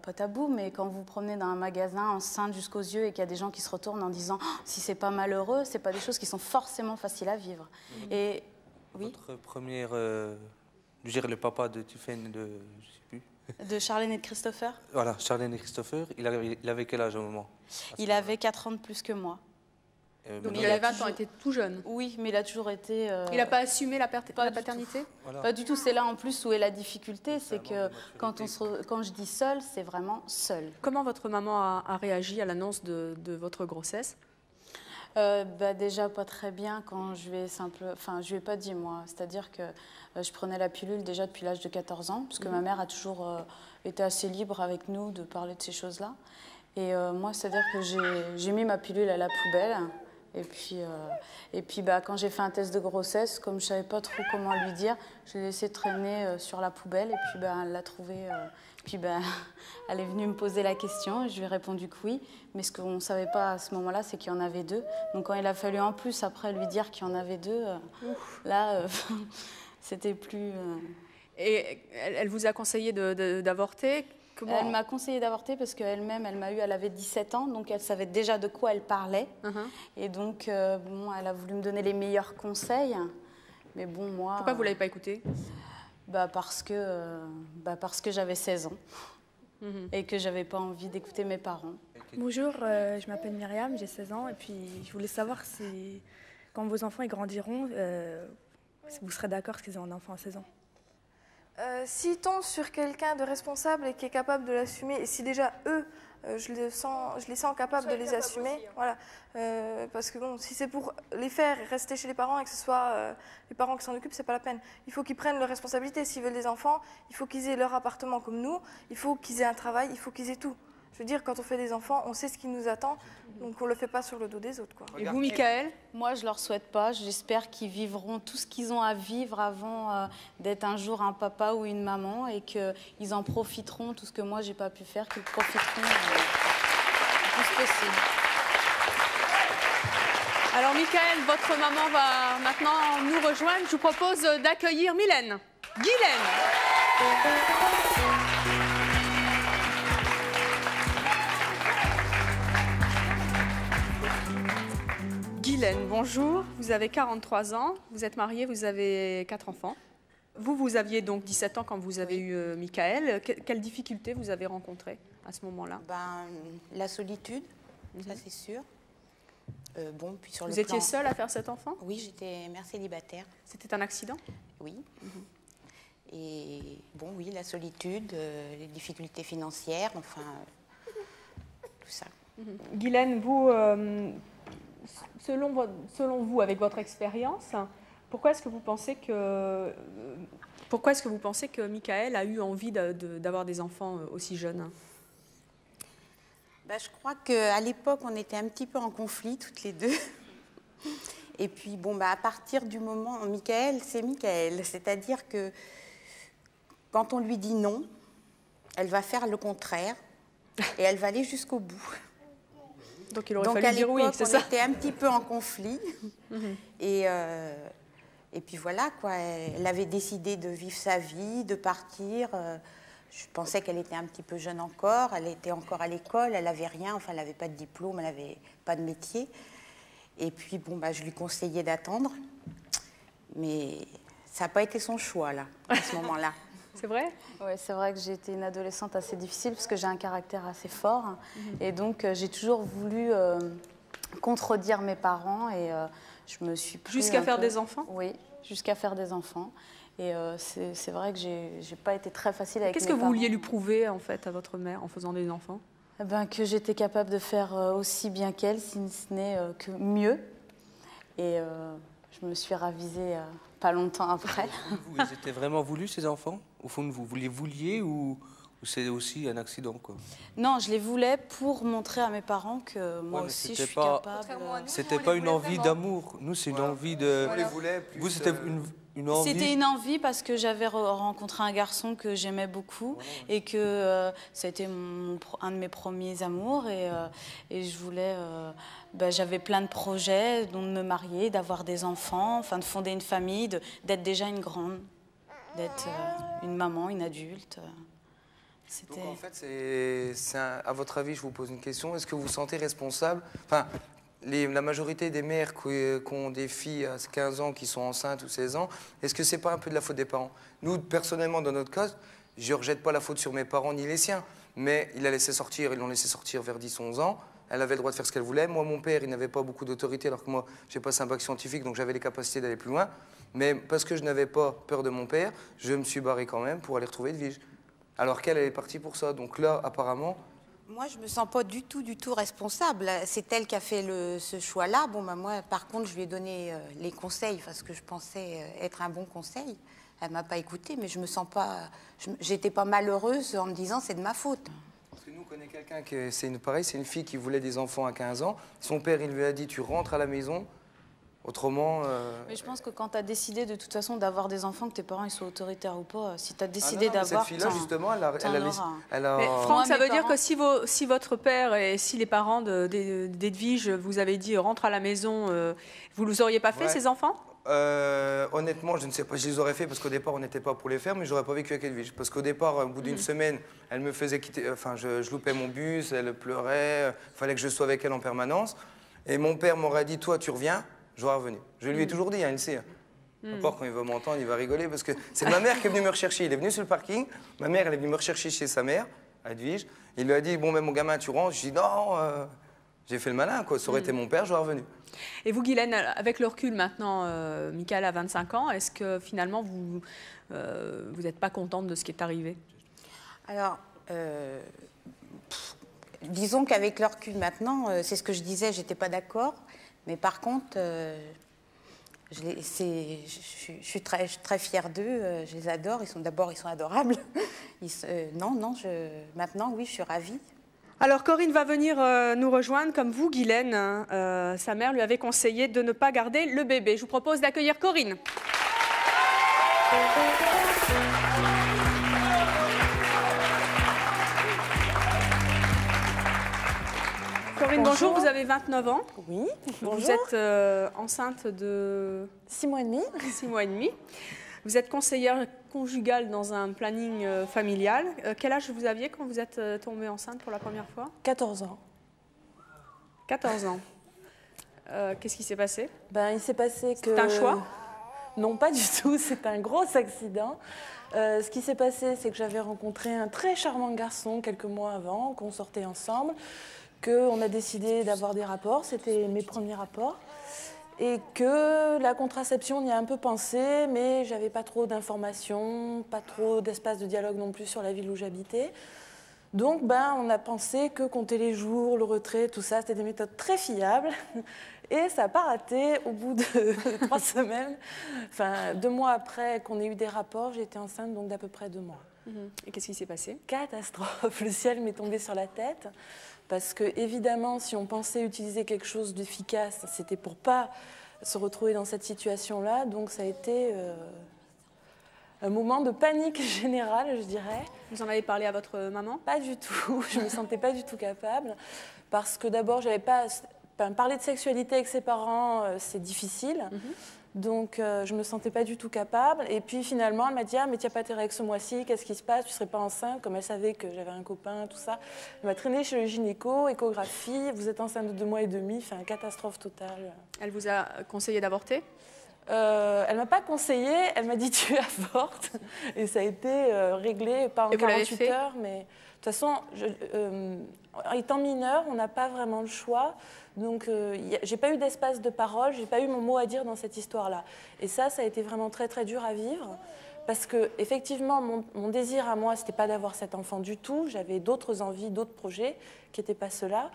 pas tabou, mais quand vous promenez dans un magasin enceinte jusqu'aux yeux et qu'il y a des gens qui se retournent en disant oh, si c'est pas malheureux, c'est pas des choses qui sont forcément faciles à vivre. Et oui. Votre première... Je dirais le papa de Tiffaine, je sais plus. De Charlène et de Christopher. Voilà, Charlène et Christopher. Il avait quel âge au moment? Il avait 4 ans de plus que moi. Donc il avait 20 ans, il était tout jeune. Oui, mais il a toujours été... Il n'a pas assumé la paternité? Pas du tout. C'est là en plus où est la difficulté, c'est que quand je dis seul, c'est vraiment seul. Comment votre maman a réagi à l'annonce de votre grossesse? Déjà pas très bien quand je lui ai pas dit moi. C'est-à-dire que je prenais la pilule déjà depuis l'âge de 14 ans, parce que ma mère a toujours été assez libre avec nous de parler de ces choses-là. Et moi, c'est-à-dire que j'ai mis ma pilule à la poubelle. Et puis quand j'ai fait un test de grossesse, comme je ne savais pas trop comment lui dire, je l'ai laissé traîner sur la poubelle. Et puis elle l'a trouvé. Elle est venue me poser la question. Et je lui ai répondu que oui. Mais ce qu'on ne savait pas à ce moment-là, c'est qu'il y en avait 2. Donc quand il a fallu en plus après lui dire qu'il y en avait 2, là, c'était plus... Et elle vous a conseillé d'avorter? Elle m'a conseillé d'avorter parce qu'elle-même, elle avait 17 ans, donc elle savait déjà de quoi elle parlait. Et donc, elle a voulu me donner les meilleurs conseils. Mais bon, moi... Pourquoi vous ne l'avez pas écoutée? Parce que j'avais 16 ans et que je n'avais pas envie d'écouter mes parents. Bonjour, je m'appelle Myriam, j'ai 16 ans et puis je voulais savoir si, quand vos enfants ils grandiront, si vous serez d'accord qu'ils aient un enfant à 16 ans. S'ils tombent sur quelqu'un de responsable et qui est capable de l'assumer, et si déjà eux, je les sens capables de les assumer, aussi, hein. Voilà. Parce que bon, si c'est pour les faire rester chez les parents et que ce soit les parents qui s'en occupent, c'est pas la peine. Il faut qu'ils prennent leurs responsabilités. S'ils veulent des enfants, il faut qu'ils aient leur appartement comme nous, il faut qu'ils aient un travail, il faut qu'ils aient tout. Je veux dire, quand on fait des enfants, on sait ce qui nous attend, donc on ne le fait pas sur le dos des autres, quoi. Et vous, Michael? Moi, je ne leur souhaite pas. J'espère qu'ils vivront tout ce qu'ils ont à vivre avant d'être un jour un papa ou une maman et qu'ils en profiteront, tout ce que moi, je n'ai pas pu faire, qu'ils profiteront le plus possible. Alors, Michael, votre maman va maintenant nous rejoindre. Je vous propose d'accueillir Mylène. Guylaine. Guylaine, bonjour. Vous avez 43 ans, vous êtes mariée, vous avez 4 enfants. Vous aviez donc 17 ans quand vous avez eu Michael. Quelles difficultés vous avez rencontrées à ce moment-là? La solitude, ça c'est sûr. Puis sur vous étiez seule à faire cet enfant? Oui, j'étais mère célibataire. C'était un accident? Oui. Et oui, la solitude, les difficultés financières, enfin, tout ça. Guylaine, vous, selon vous, avec votre expérience, pourquoi est-ce que vous pensez que Michael a eu envie d'avoir des enfants aussi jeunes? Je crois qu'à l'époque, on était un petit peu en conflit, toutes les deux. Et puis, à partir du moment... Michael, c'est Michael. C'est-à-dire que quand on lui dit non, elle va faire le contraire et elle va aller jusqu'au bout. Donc, il aurait fallu dire oui, c'est ça? On était un petit peu en conflit. Et puis voilà, quoi. Elle avait décidé de vivre sa vie, de partir. Je pensais qu'elle était un petit peu jeune encore. Elle était encore à l'école, elle n'avait rien. Enfin, elle n'avait pas de diplôme, elle n'avait pas de métier. Et puis, je lui conseillais d'attendre. Mais ça n'a pas été son choix, là, à ce moment-là. C'est vrai? Oui, c'est vrai que j'ai été une adolescente assez difficile parce que j'ai un caractère assez fort. Et donc, j'ai toujours voulu contredire mes parents et je me suis pris jusqu'à faire des enfants? Oui, jusqu'à faire des enfants. Et c'est vrai que j'ai pas été très facile avec mes parents. Qu'est-ce que vous vouliez lui prouver, en fait, à votre mère en faisant des enfants? Que j'étais capable de faire aussi bien qu'elle, si ce n'est que mieux. Et je me suis ravisée pas longtemps après. Ils étaient vraiment voulus, ces enfants? Au fond, vous les vouliez ou c'est aussi un accident, quoi? Non, je les voulais pour montrer à mes parents que moi aussi, je suis capable. C'était pas une envie d'amour. Nous, c'est une envie de... On les voulait plus... Vous, c'était une envie... C'était une envie parce que j'avais rencontré un garçon que j'aimais beaucoup et que ça a été un de mes premiers amours et je voulais... j'avais plein de projets, dont de me marier, d'avoir des enfants, enfin de fonder une famille, d'être déjà une grande, d'être une maman, une adulte. Donc en fait, à votre avis, je vous pose une question, est-ce que vous vous sentez responsable? Enfin, la majorité des mères qui ont des filles à 15 ans qui sont enceintes ou 16 ans, est-ce que c'est pas un peu de la faute des parents? Nous, personnellement, dans notre cas, je ne rejette pas la faute sur mes parents ni les siens, mais ils l'ont laissé sortir vers 10-11 ans. elle avait le droit de faire ce qu'elle voulait. Moi, mon père, il n'avait pas beaucoup d'autorité, alors que moi, j'ai passé un bac scientifique, donc j'avais les capacités d'aller plus loin. Mais parce que je n'avais pas peur de mon père, je me suis barré quand même pour aller retrouver Edwige. Alors qu'elle, elle est partie pour ça. Donc là, apparemment... Moi, je ne me sens pas du tout responsable. C'est elle qui a fait ce choix-là. Bon, bah, moi, par contre, je lui ai donné les conseils, parce que je pensais être un bon conseil. Elle ne m'a pas écoutée, mais je me sens pas... J'étais pas malheureuse en me disant c'est de ma faute. Parce que nous, on connaît quelqu'un qui... C'est une fille qui voulait des enfants à 15 ans. Son père, il lui a dit, tu rentres à la maison. Autrement... Mais je pense que quand tu as décidé de toute façon d'avoir des enfants, que tes parents ils soient autoritaires ou pas, si tu as décidé d'avoir... Cette fille-là, justement, elle a... Mais Franck, ça veut dire que si votre père et si les parents d'Edwige vous avez dit rentre à la maison, vous ne les auriez pas fait, ces enfants? Honnêtement, je ne sais pas, je les aurais fait parce qu'au départ, on n'était pas pour les faire, mais je n'aurais pas vécu avec Edwige. Parce qu'au départ, au bout d'une semaine, elle me faisait quitter, enfin, je loupais mon bus, elle pleurait, il fallait que je sois avec elle en permanence. Et mon père m'aurait dit, toi, tu reviens, je vais revenir. Je lui ai toujours dit, hein, il sait. Encore quand il va m'entendre, il va rigoler parce que c'est ma mère qui est venue me rechercher. Il est venu sur le parking, ma mère, elle est venue me rechercher chez sa mère, à Edwige. Il lui a dit, bon, ben, mon gamin, tu rentres. Je dis, non, j'ai fait le malin, quoi. Ça aurait été mon père, j'aurais revenu. Et vous, Guylaine, avec le recul maintenant, Michael a 25 ans, est-ce que finalement vous n'êtes pas contente de ce qui est arrivé? Alors, disons qu'avec le recul maintenant, c'est ce que je disais, j'étais pas d'accord. Mais par contre, je suis très fière d'eux, je les adore. D'abord, ils sont adorables. Maintenant, oui, je suis ravie. Alors Corinne va venir nous rejoindre, comme vous, Guylaine. Sa mère lui avait conseillé de ne pas garder le bébé. Je vous propose d'accueillir Corinne. Corinne, bonjour, vous avez 29 ans. Oui, bonjour. Vous êtes enceinte de... 6 mois et demi. 6 mois et demi. Vous êtes conseillère conjugale dans un planning familial. Quel âge vous aviez quand vous êtes tombée enceinte pour la première fois? 14 ans. 14 ans. Qu'est-ce qui s'est passé? Il s'est passé que... C'est un choix? Non, pas du tout. C'est un gros accident. Ce qui s'est passé, c'est que j'avais rencontré un très charmant garçon quelques mois avant, qu'on sortait ensemble, qu'on a décidé d'avoir des rapports. C'était mes premiers rapports. Et que la contraception, on y a un peu pensé, mais j'avais pas trop d'informations, pas trop d'espace de dialogue non plus sur la ville où j'habitais. Donc, on a pensé que compter les jours, le retrait, tout ça, c'était des méthodes très fiables. Et ça n'a pas raté. Au bout de 3 semaines, enfin 2 mois après qu'on ait eu des rapports, j'ai été enceinte donc d'à peu près 2 mois. Et qu'est-ce qui s'est passé? Catastrophe. Le ciel m'est tombé sur la tête. Parce que, évidemment, si on pensait utiliser quelque chose d'efficace, c'était pour pas se retrouver dans cette situation-là. Donc, ça a été un moment de panique générale, je dirais. Vous en avez parlé à votre maman? Pas du tout. Je me sentais pas du tout capable. Parce que, d'abord, j'avais pas... parler de sexualité avec ses parents, c'est difficile. Donc, je ne me sentais pas du tout capable. Et puis, finalement, elle m'a dit « Ah, mais tu n'as pas tes règles ce mois-ci, qu'est-ce qui se passe? Tu ne serais pas enceinte ?» Comme elle savait que j'avais un copain, tout ça. Elle m'a traînée chez le gynéco, échographie. Vous êtes enceinte de 2 mois et demi, enfin, catastrophe totale. Elle vous a conseillé d'avorter? Elle ne m'a pas conseillé, elle m'a dit « Tu avortes ». Et ça a été réglé, pas en 48 heures, mais de toute façon, étant mineure, on n'a pas vraiment le choix. Donc, j'ai pas eu d'espace de parole, j'ai pas eu mon mot à dire dans cette histoire-là. Et ça a été vraiment très, très dur à vivre. Parce que, effectivement, mon désir à moi, c'était pas d'avoir cet enfant du tout. J'avais d'autres envies, d'autres projets qui n'étaient pas ceux-là.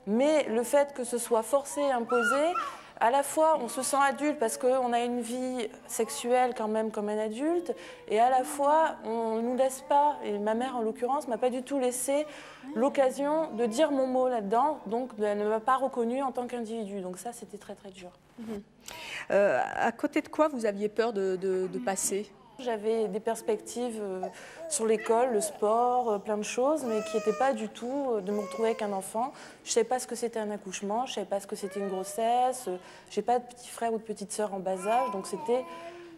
Mais le fait que ce soit forcé, imposé, à la fois, on se sent adulte parce qu'on a une vie sexuelle quand même comme un adulte, et à la fois, on ne nous laisse pas, et ma mère en l'occurrence, m'a pas du tout laissé l'occasion de dire mon mot là-dedans, donc elle ne m'a pas reconnue en tant qu'individu. Donc ça, c'était très très dur. À côté de quoi vous aviez peur de passer? J'avais des perspectives sur l'école, le sport, plein de choses, mais qui n'étaient pas du tout de me retrouver avec un enfant. Je ne savais pas ce que c'était un accouchement, je ne savais pas ce que c'était une grossesse, je n'ai pas de petit frère ou de petite sœur en bas âge, donc c'était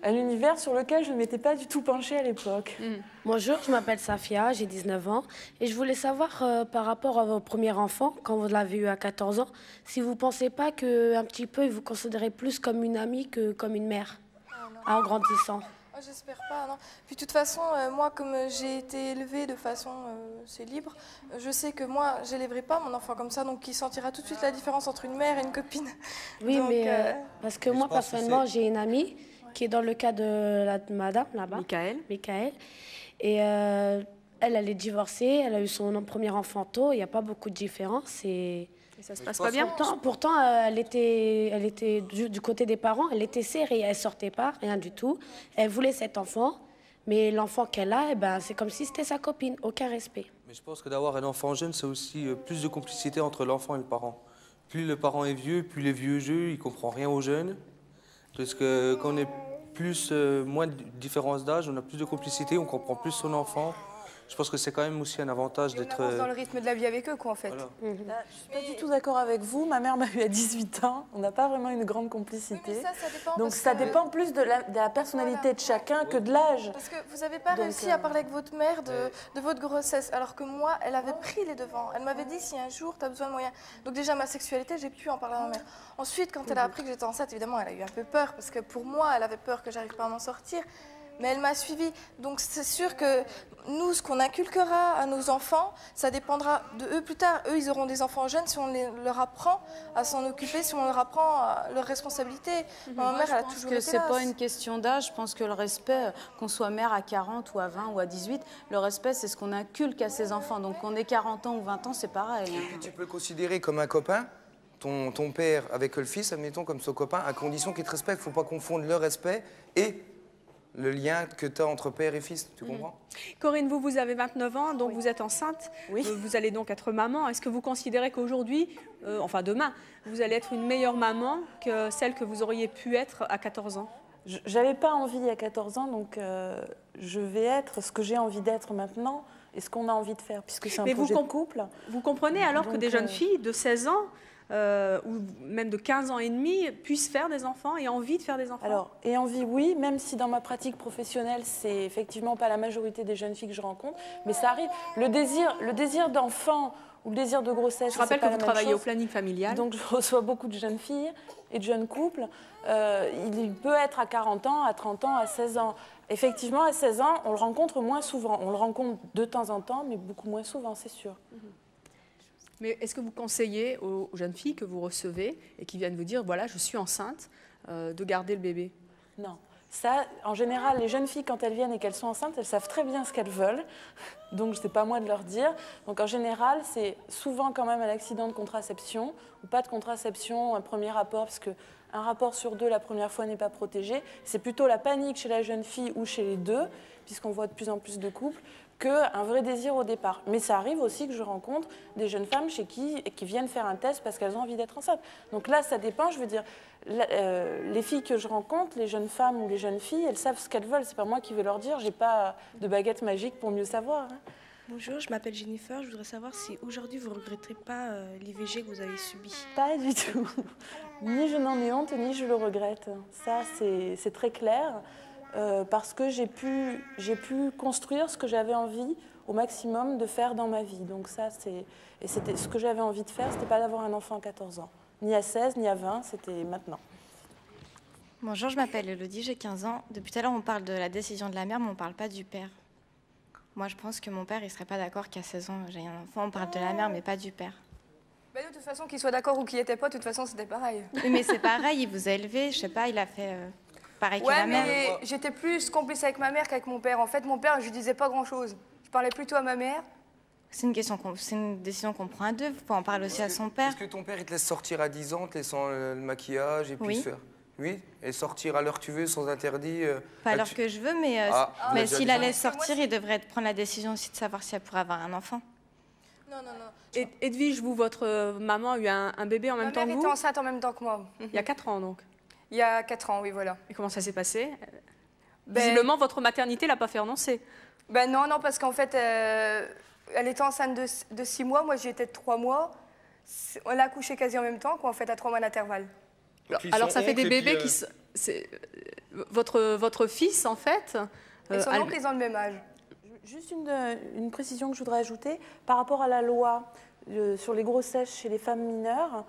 un univers sur lequel je ne m'étais pas du tout penchée à l'époque. Bonjour, je m'appelle Safia, j'ai 19 ans, et je voulais savoir par rapport à votre premier enfant, quand vous l'avez eu à 14 ans, si vous ne pensez pas qu'un petit peu, vous considérez plus comme une amie que comme une mère, en grandissant. J'espère pas, non. Puis de toute façon, moi, comme j'ai été élevée de façon c'est libre, je sais que moi, j'élèverai pas mon enfant comme ça, donc il sentira tout de suite la différence entre une mère et une copine. Oui, donc, mais parce que moi, personnellement, j'ai une amie qui est dans le cas de la madame là-bas. Michael. Et elle est divorcée, elle a eu son premier enfant tôt, il n'y a pas beaucoup de différence. Et ça se passe pas bien. Pourtant elle était du côté des parents, elle était sérieuse, elle sortait pas, rien du tout. Elle voulait cet enfant, mais l'enfant qu'elle a, c'est comme si c'était sa copine, aucun respect. Mais je pense que d'avoir un enfant jeune, c'est aussi plus de complicité entre l'enfant et le parent. Plus le parent est vieux, plus les vieux jeux, il comprend rien aux jeunes. Parce que quand on est moins de différence d'âge, on a plus de complicité, on comprend plus son enfant. Je pense que c'est quand même aussi un avantage d'être... On avance dans le rythme de la vie avec eux, quoi, en fait. Voilà. Je ne suis pas du tout d'accord avec vous. Ma mère m'a eu à 18 ans. On n'a pas vraiment une grande complicité. Oui, mais ça dépend. Donc ça dépend plus de la personnalité de chacun que de l'âge. Parce que vous n'avez pas réussi à parler avec votre mère de votre grossesse, alors que moi, elle avait pris les devants. Elle m'avait dit, si un jour tu as besoin de moyens. Donc déjà, ma sexualité, j'ai pu en parler à ma mère. Ensuite, quand elle a appris que j'étais enceinte, évidemment, elle a eu un peu peur, parce que pour moi, elle avait peur que j'arrive pas à m'en sortir. Mais elle m'a suivie. Donc c'est sûr que nous, ce qu'on inculquera à nos enfants, ça dépendra de eux plus tard. Eux, ils auront des enfants jeunes si on leur apprend à s'en occuper, si on leur apprend leurs responsabilités. Ma mère, elle a toujours été là. Je pense que c'est pas une question d'âge. Je pense que le respect, qu'on soit mère à 40 ou à 20 ou à 18, le respect, c'est ce qu'on inculque à ses enfants. Donc qu'on ait 40 ans ou 20 ans, c'est pareil. Tu peux le considérer comme un copain. Ton père avec le fils, admettons, comme son copain, à condition qu'il te respecte. Il ne faut pas confondre le respect et le lien que tu as entre père et fils, tu comprends? Corinne, vous avez 29 ans, donc vous êtes enceinte. Oui. Vous allez donc être maman. Est-ce que vous considérez qu'aujourd'hui, enfin demain, vous allez être une meilleure maman que celle que vous auriez pu être à 14 ans? J'avais pas envie à 14 ans, donc je vais être ce que j'ai envie d'être maintenant et ce qu'on a envie de faire, puisque c'est un projet de couple. Vous comprenez alors que des jeunes filles de 16 ans ou même de 15 ans et demi puissent faire des enfants et envie de faire des enfants? Alors, et envie, oui, même si dans ma pratique professionnelle, c'est effectivement pas la majorité des jeunes filles que je rencontre, mais ça arrive. Le désir d'enfant ou le désir de grossesse, je rappelle que vous travaillez au planning familial. Donc je reçois beaucoup de jeunes filles et de jeunes couples. Il peut être à 40 ans, à 30 ans, à 16 ans. Effectivement, à 16 ans, on le rencontre moins souvent. On le rencontre de temps en temps, mais beaucoup moins souvent, c'est sûr. Mais est-ce que vous conseillez aux jeunes filles que vous recevez et qui viennent vous dire, voilà, je suis enceinte, de garder le bébé? Non. Ça, en général, les jeunes filles, quand elles viennent et qu'elles sont enceintes, elles savent très bien ce qu'elles veulent. Donc, ce n'est pas moi de leur dire. Donc, en général, c'est souvent quand même un accident de contraception ou pas de contraception, un premier rapport, parce qu'un rapport sur deux, la première fois, n'est pas protégé. C'est plutôt la panique chez la jeune fille ou chez les deux, puisqu'on voit de plus en plus de couples, qu'un vrai désir au départ. Mais ça arrive aussi que je rencontre des jeunes femmes qui viennent faire un test parce qu'elles ont envie d'être enceintes. Donc là, ça dépend, je veux dire, les filles que je rencontre, les jeunes femmes ou les jeunes filles, elles savent ce qu'elles veulent. C'est pas moi qui vais leur dire, j'ai pas de baguette magique pour mieux savoir. Hein. Bonjour, je m'appelle Jennifer. Je voudrais savoir si aujourd'hui vous ne regretterez pas l'IVG que vous avez subi. Pas du tout. Ni je n'en ai honte, ni je le regrette. Ça, c'est très clair. Parce que j'ai pu construire ce que j'avais envie au maximum de faire dans ma vie. Donc ça, c'était ce que j'avais envie de faire, c'était pas d'avoir un enfant à 14 ans. Ni à 16, ni à 20, c'était maintenant. Bonjour, je m'appelle Elodie, j'ai 15 ans. Depuis tout à l'heure, on parle de la décision de la mère, mais on ne parle pas du père. Moi, je pense que mon père, il ne serait pas d'accord qu'à 16 ans, j'ai un enfant. On parle de la mère, mais pas du père. Bah, de toute façon, qu'il soit d'accord ou qu'il n'y était pas, de toute façon, c'était pareil. Oui, mais c'est pareil, il vous a élevé, je sais pas, il a fait... pareil que la mère. Ouais, mais j'étais plus complice avec ma mère qu'avec mon père. En fait, mon père, je lui disais pas grand-chose. Je parlais plutôt à ma mère. C'est une décision qu'on prend à deux. Faut en parler aussi à son père. Est-ce que ton père, il te laisse sortir à 10 ans, te laissant le maquillage et puis se faire... Oui, et sortir à l'heure que tu veux, sans interdit Pas à l'heure que je veux, mais s'il la laisse sortir, il devrait prendre la décision aussi de savoir si elle pourrait avoir un enfant. Non. Et Edwige, votre maman a eu un bébé en même temps que vous? Ma mère était enceinte en même temps que moi. Il y a 4 ans, donc? Il y a 4 ans, oui, voilà. Et comment ça s'est passé? Visiblement, votre maternité l'a pas fait renoncer. Ben non, parce qu'en fait, elle était enceinte de 6 mois, moi j'y étais de 3 mois. On l'a accouché quasi en même temps, quoi, en fait, à 3 mois d'intervalle. Alors ça fait des bébés qui... Votre fils, en fait... Et son oncle, ils ont le même âge. Juste une précision que je voudrais ajouter. Par rapport à la loi sur les grossesses chez les femmes mineures,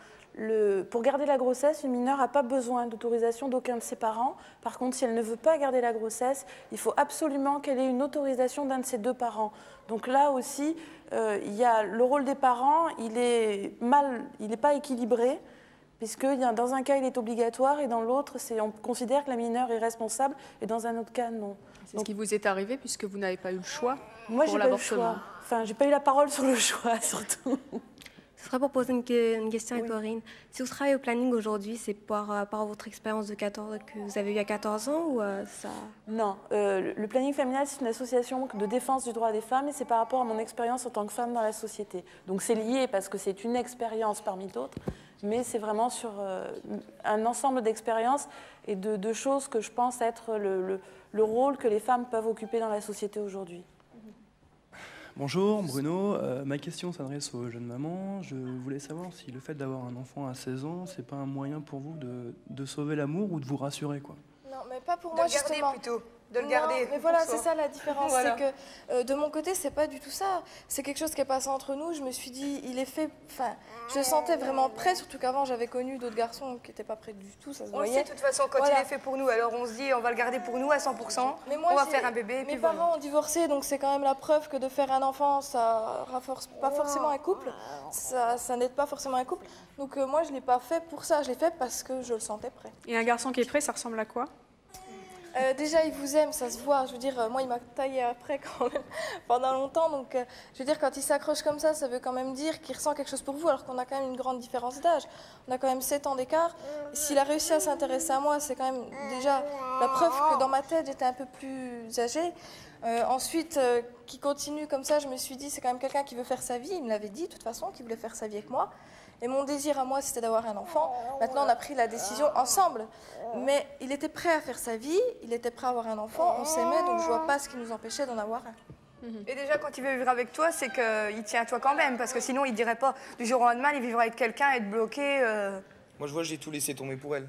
pour garder la grossesse, une mineure n'a pas besoin d'autorisation d'aucun de ses parents. Par contre, si elle ne veut pas garder la grossesse, il faut absolument qu'elle ait une autorisation d'un de ses deux parents. Donc là aussi, il y a le rôle des parents, il n'est pas équilibré, puisque dans un cas, il est obligatoire et dans l'autre, on considère que la mineure est responsable et dans un autre cas, non. C'est ce qui vous est arrivé puisque vous n'avez pas eu le choix Moi, pour j'ai pas eu le choix. Enfin, j'ai pas eu la parole sur le choix, surtout. Ce serait pour poser une question à Corinne. Si vous travaillez au planning aujourd'hui, c'est par rapport à votre expérience que vous avez eue à 14 ans ou ça... Non, le planning familial, c'est une association de défense du droit des femmes et c'est par rapport à mon expérience en tant que femme dans la société. Donc c'est lié parce que c'est une expérience parmi d'autres, mais c'est vraiment sur un ensemble d'expériences et de choses que je pense être le rôle que les femmes peuvent occuper dans la société aujourd'hui. Bonjour Bruno, ma question s'adresse aux jeunes mamans. Je voulais savoir si le fait d'avoir un enfant à 16 ans, c'est pas un moyen pour vous de sauver l'amour ou de vous rassurer, quoi. Non, mais pas pour moi, justement. De le garder plutôt. De le garder. Mais voilà, c'est ça la différence. Voilà. C'est que de mon côté, c'est pas du tout ça. C'est quelque chose qui est passé entre nous. Je me suis dit, il est fait. Enfin, je le sentais vraiment prêt, surtout qu'avant, j'avais connu d'autres garçons qui n'étaient pas prêts du tout. Ça se voyait. On le sait de toute façon quand il est fait pour nous. Alors on se dit, on va le garder pour nous à 100%. Mais moi, on va faire un bébé. Mes parents ont divorcé, donc c'est quand même la preuve que de faire un enfant, ça renforce pas forcément un couple. Ça n'aide pas forcément un couple. Donc moi, je l'ai pas fait pour ça. Je l'ai fait parce que je le sentais prêt. Et un garçon qui est prêt, ça ressemble à quoi ? Déjà, il vous aime, ça se voit. Je veux dire, moi, il m'a taillé après quand même pendant longtemps. Donc, je veux dire, quand il s'accroche comme ça veut quand même dire qu'il ressent quelque chose pour vous, alors qu'on a quand même une grande différence d'âge. On a quand même 7 ans d'écart. S'il a réussi à s'intéresser à moi, c'est quand même déjà la preuve que dans ma tête, j'étais un peu plus âgée. Ensuite, qu'il continue comme ça, je me suis dit, c'est quand même quelqu'un qui veut faire sa vie. Il me l'avait dit, de toute façon, qu'il voulait faire sa vie avec moi. Et mon désir à moi, c'était d'avoir un enfant. Maintenant, on a pris la décision ensemble. Mais il était prêt à faire sa vie, il était prêt à avoir un enfant, on s'aimait, donc je vois pas ce qui nous empêchait d'en avoir un. Et déjà, quand il veut vivre avec toi, c'est qu'il tient à toi quand même, parce que sinon, il dirait pas du jour au lendemain, il vivra avec quelqu'un, être bloqué. Moi, je vois, j'ai tout laissé tomber pour elle.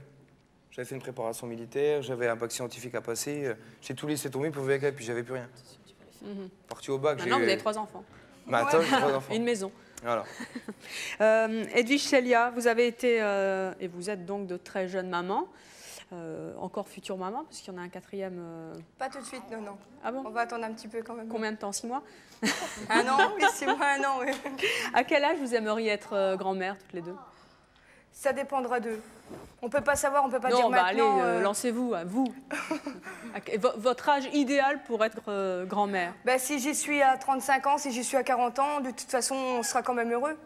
J'avais fait une préparation militaire, j'avais un bac scientifique à passer, j'ai tout laissé tomber pour vivre avec elle, puis j'avais plus rien. Parti au bac, Maintenant, vous avez 3 enfants. Bah, attends, j'ai 3 enfants. Une maison. Voilà. Edwige Célia, vous avez été, et vous êtes donc de très jeune maman, encore future maman, parce qu'il y en a un 4e. Pas tout de suite, non, non. Ah bon? On va attendre un petit peu quand même. Combien de temps? 6 mois? Un an, oui, 6 mois, un an, oui. À quel âge vous aimeriez être grand-mère, toutes les deux? Ça dépendra d'eux. On peut pas savoir, on peut pas non, dire bah maintenant. Allez, lancez-vous, vous. Votre âge idéal pour être grand-mère? Bah, si j'y suis à 35 ans, si j'y suis à 40 ans, de toute façon, on sera quand même heureux.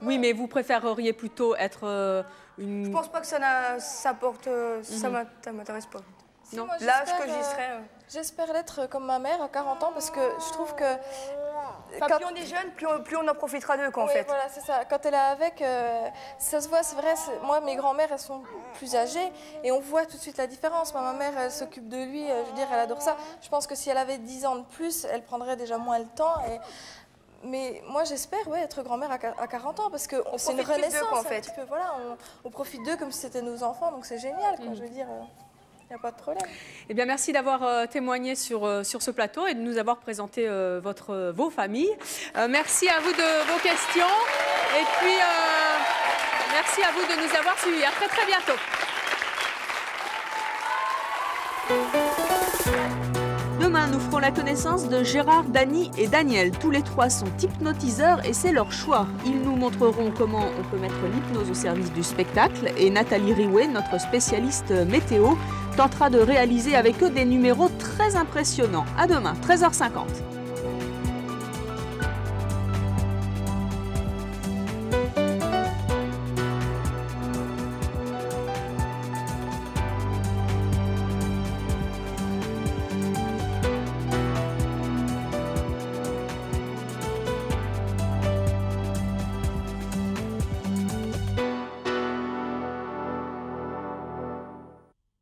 Oui, mais vous préféreriez plutôt être une... Je pense pas que ça porte... Ça m'intéresse pas. Si, non. L'âge que j'y serai... J'espère l'être comme ma mère à 40 ans, parce que je trouve que... Enfin, plus on est jeune, plus on en profitera d'eux, en fait. Voilà, c'est ça. Quand elle est avec, ça se voit, c'est vrai. Moi, mes grand-mères, elles sont plus âgées et on voit tout de suite la différence. Moi, ma mère, elle s'occupe de lui, je veux dire, elle adore ça. Je pense que si elle avait 10 ans de plus, elle prendrait déjà moins le temps. Mais moi, j'espère être grand-mère à 40 ans parce que c'est une renaissance, en fait. Voilà, on profite d'eux comme si c'était nos enfants, donc c'est génial, quoi, je veux dire. Il n'y a pas de problème. Eh bien, merci d'avoir témoigné sur ce plateau et de nous avoir présenté vos familles. Merci à vous de vos questions. Et puis, merci à vous de nous avoir suivis. À très, très bientôt. Demain, nous ferons la connaissance de Gérard, Dany et Daniel. Tous les 3 sont hypnotiseurs et c'est leur choix. Ils nous montreront comment on peut mettre l'hypnose au service du spectacle. Et Nathalie Riouet, notre spécialiste météo, tentera de réaliser avec eux des numéros très impressionnants. À demain, 13h50.